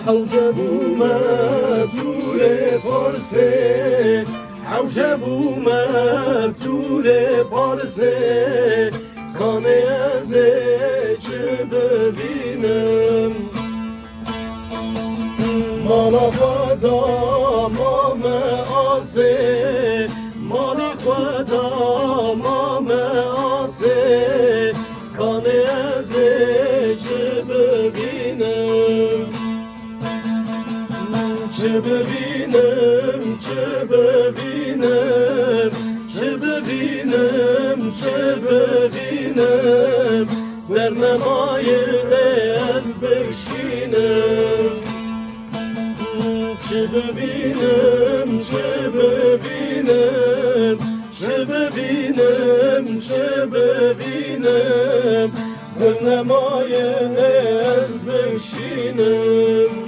حوجبوما تور پارسه حوجبوما تور پارسه کانه از چه ببینم مالا خدا مام آسه مالا خدا مام آسه کانه از چه ببینم چه ببینم چه ببینم چه ببینم چه ببینم در نمای از بشینم چه ببینم چه ببینم چه ببینم چه ببینم در نمای از بشینم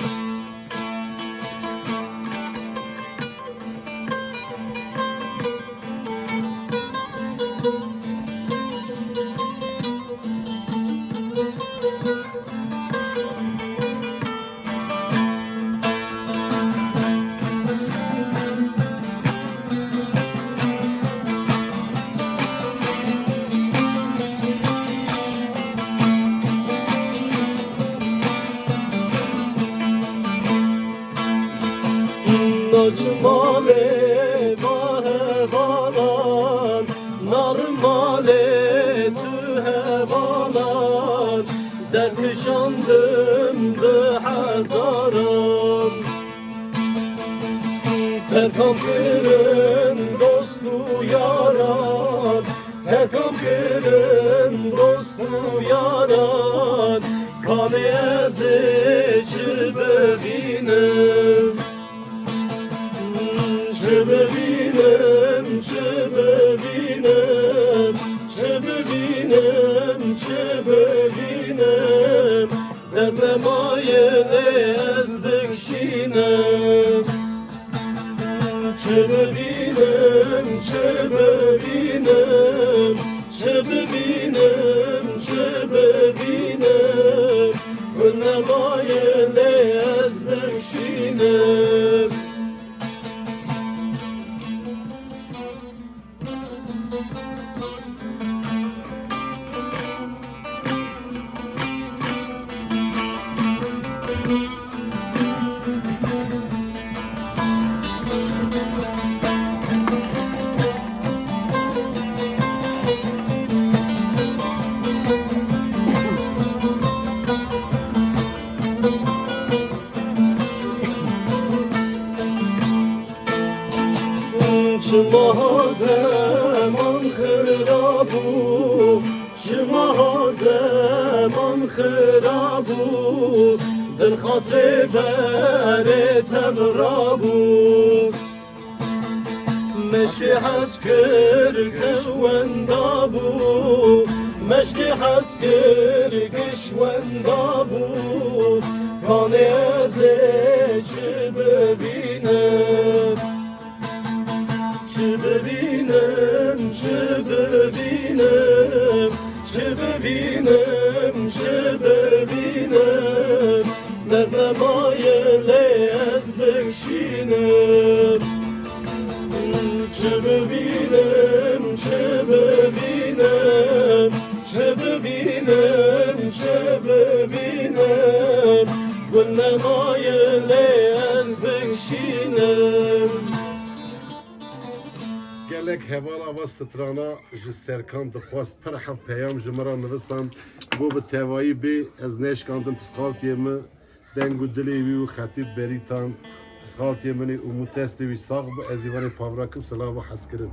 ناچماله با هوالان نارماله تو هوالان در کشاندم به هزاران ترکم کرن دوست و یاران ترکم کرن دوست و یاران کانه از چه ببینم چه ببینم چه ببینم چه ببینم چه ببینم در نمای از بکشینم چه ببینم چه ببینم چه ببینم چه ببینم در نمای از بکشینم شما زمان خرابو شما زمان خرابو دل خاطر بر تبرابو مشی حس کر کشوندابو مشی حس کر کشوندابو کانه از چه ببینم چه ببینم چه ببینم چه ببینم چه ببینم در نمای از بکشینم چه ببینم چه ببینم چه ببینم چه ببینم گل نمای از بکشینم گلک هوال آواز سترانا جو سرکان دخواست پر حف پیام جمرا نوستان بو به تیوایی بی از نیشکاندم پسخالتی ما دنگو دلی وی و خطیب بریتان پسخالتی منی و متستی وی ساق با ازیوان پاوراکم سلام و حس کرم